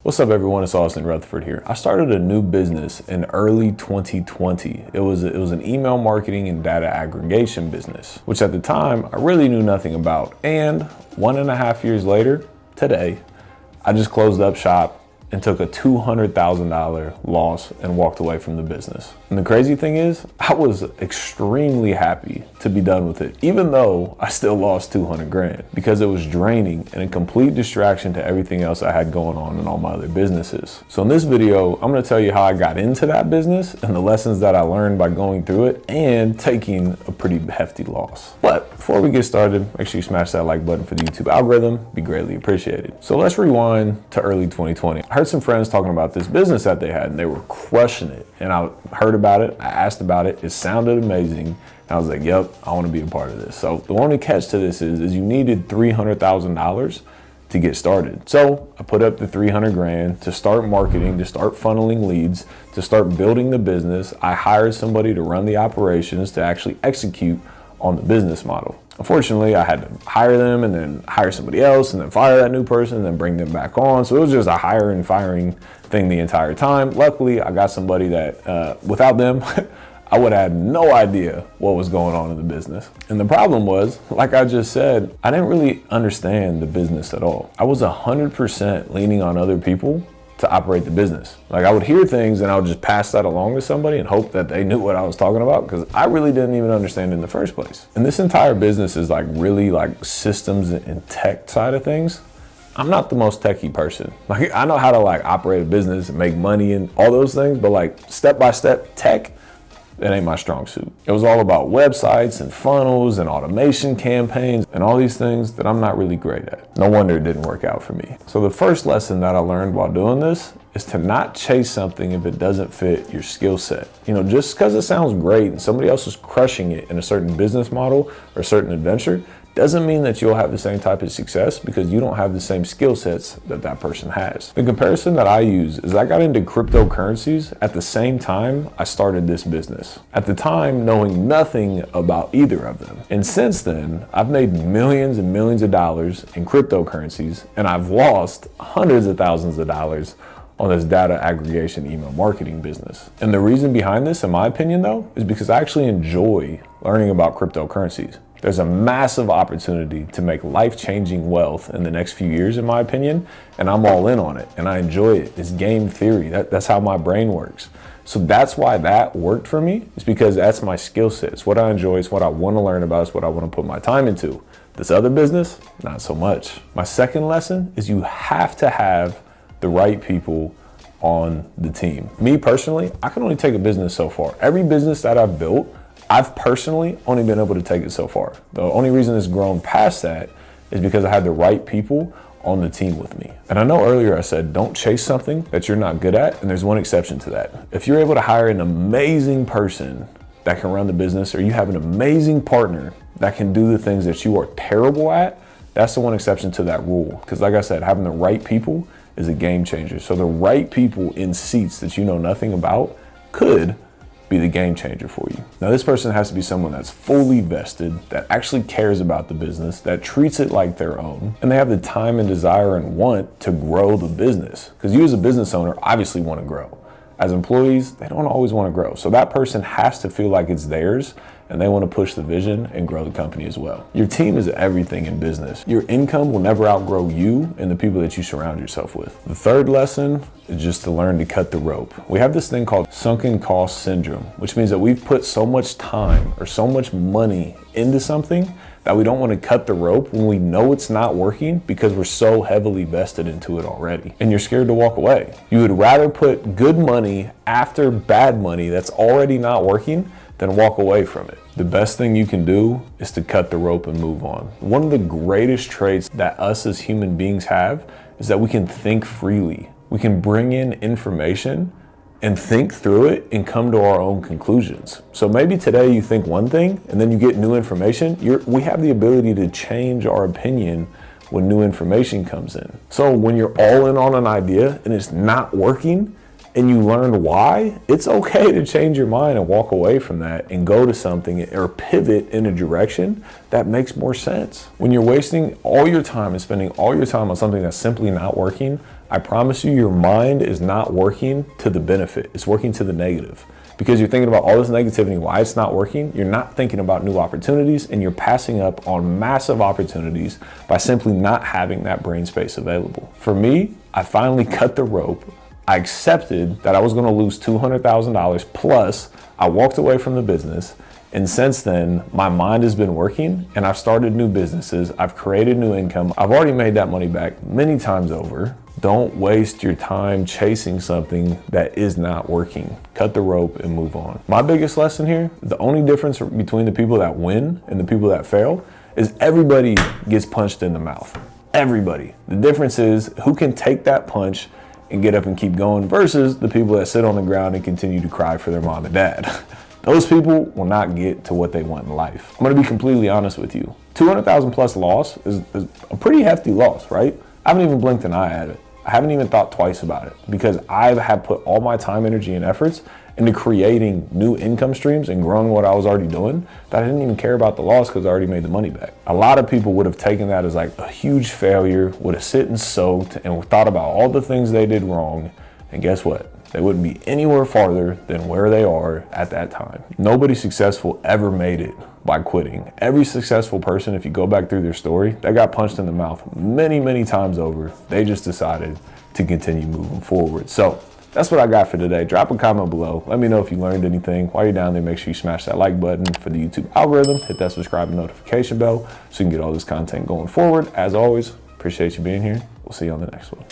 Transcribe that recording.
What's up everyone, it's Rutherford here. I started a new business in early 2020. It was an email marketing and data aggregation business, which at the time I really knew nothing about. And 1.5 years later, today, I just closed up shop and took a $200,000 loss and walked away from the business. And the crazy thing is, I was extremely happy to be done with it, even though I still lost 200 grand, because it was draining and a complete distraction to everything else I had going on in all my other businesses. So in this video, I'm gonna tell you how I got into that business and the lessons that I learned by going through it and taking a pretty hefty loss. But before we get started, make sure you smash that like button for the YouTube algorithm, be greatly appreciated. So let's rewind to early 2020. I heard some friends talking about this business that they had and they were crushing it. And I heard about it, I asked about it, it sounded amazing. And I was like, yep, I wanna be a part of this. So the only catch to this is you needed $300,000 to get started. So I put up the 300 grand to start marketing, to start funneling leads, to start building the business. I hired somebody to run the operations to actually execute on the business model. Unfortunately, I had to hire them and then hire somebody else and then fire that new person and then bring them back on. So it was just a hire and firing thing the entire time. Luckily, I got somebody that without them, I would have had no idea what was going on in the business. And the problem was, like I just said, I didn't really understand the business at all. I was 100% leaning on other people to operate the business. Like I would hear things and I would just pass that along to somebody and hope that they knew what I was talking about, because I really didn't even understand it in the first place. And this entire business is like really like systems and tech side of things. I'm not the most techie person. Like I know how to like operate a business and make money and all those things, but like step-by-step tech, that ain't my strong suit. It was all about websites and funnels and automation campaigns and all these things that I'm not really great at. No wonder it didn't work out for me. So the first lesson that I learned while doing this is to not chase something if it doesn't fit your skill set. You know, just because it sounds great and somebody else is crushing it in a certain business model or a certain adventure, doesn't mean that you'll have the same type of success because you don't have the same skill sets that that person has. The comparison that I use is I got into cryptocurrencies at the same time I started this business. At the time, knowing nothing about either of them. And since then, I've made millions and millions of dollars in cryptocurrencies, and I've lost hundreds of thousands of dollars on this data aggregation email marketing business. And the reason behind this, in my opinion though, is because I actually enjoy learning about cryptocurrencies. There's a massive opportunity to make life-changing wealth in the next few years, in my opinion, and I'm all in on it, and I enjoy it. It's game theory. That's how my brain works. So that's why that worked for me, is because that's my skill set. It's what I enjoy, it's what I want to learn about, it's what I want to put my time into. This other business, not so much. My second lesson is you have to have the right people on the team. Me personally, I can only take a business so far. Every business that I've built, I've personally only been able to take it so far. The only reason it's grown past that is because I had the right people on the team with me. And I know earlier I said, don't chase something that you're not good at, and there's one exception to that. If you're able to hire an amazing person that can run the business, or you have an amazing partner that can do the things that you are terrible at, that's the one exception to that rule. Because like I said, having the right people is a game changer. So the right people in seats that you know nothing about could be the game changer for you. Now this person has to be someone that's fully vested, that actually cares about the business, that treats it like their own, and they have the time and desire and want to grow the business. Because you as a business owner obviously want to grow. As employees, they don't always want to grow. So that person has to feel like it's theirs and they want to push the vision and grow the company as well. Your team is everything in business. Your income will never outgrow you and the people that you surround yourself with. The third lesson is just to learn to cut the rope. We have this thing called sunken cost syndrome, which means that we've put so much time or so much money into something that we don't want to cut the rope when we know it's not working because we're so heavily vested into it already. And you're scared to walk away. You would rather put good money after bad money that's already not working than walk away from it. The best thing you can do is to cut the rope and move on. One of the greatest traits that us as human beings have is that we can think freely. We can bring in information and think through it and come to our own conclusions. So maybe today you think one thing and then you get new information. We have the ability to change our opinion when new information comes in. So when you're all in on an idea and it's not working, and you learn why, it's okay to change your mind and walk away from that and go to something or pivot in a direction that makes more sense. When you're wasting all your time and spending all your time on something that's simply not working, I promise you, your mind is not working to the benefit. It's working to the negative. Because you're thinking about all this negativity, why it's not working. You're not thinking about new opportunities, and you're passing up on massive opportunities by simply not having that brain space available. For me, I finally cut the rope. I accepted that I was gonna lose $200,000 plus. I walked away from the business. And since then, my mind has been working, and I've started new businesses. I've created new income. I've already made that money back many times over. Don't waste your time chasing something that is not working. Cut the rope and move on. My biggest lesson here, the only difference between the people that win and the people that fail is everybody gets punched in the mouth. Everybody. The difference is who can take that punch and get up and keep going versus the people that sit on the ground and continue to cry for their mom and dad. Those people will not get to what they want in life. I'm gonna be completely honest with you. 200,000 plus loss is a pretty hefty loss, right? I haven't even blinked an eye at it. I haven't even thought twice about it because I have put all my time, energy, and efforts into creating new income streams and growing what I was already doing that I didn't even care about the loss because I already made the money back. A lot of people would have taken that as like a huge failure, would have sit and soaked and thought about all the things they did wrong. And guess what? They wouldn't be anywhere farther than where they are at that time. Nobody successful ever made it by quitting. Every successful person, if you go back through their story, they got punched in the mouth many, many times over. They just decided to continue moving forward. So that's what I got for today. Drop a comment below. Let me know if you learned anything. While you're down there, make sure you smash that like button for the YouTube algorithm. Hit that subscribe and notification bell so you can get all this content going forward. As always, appreciate you being here. We'll see you on the next one.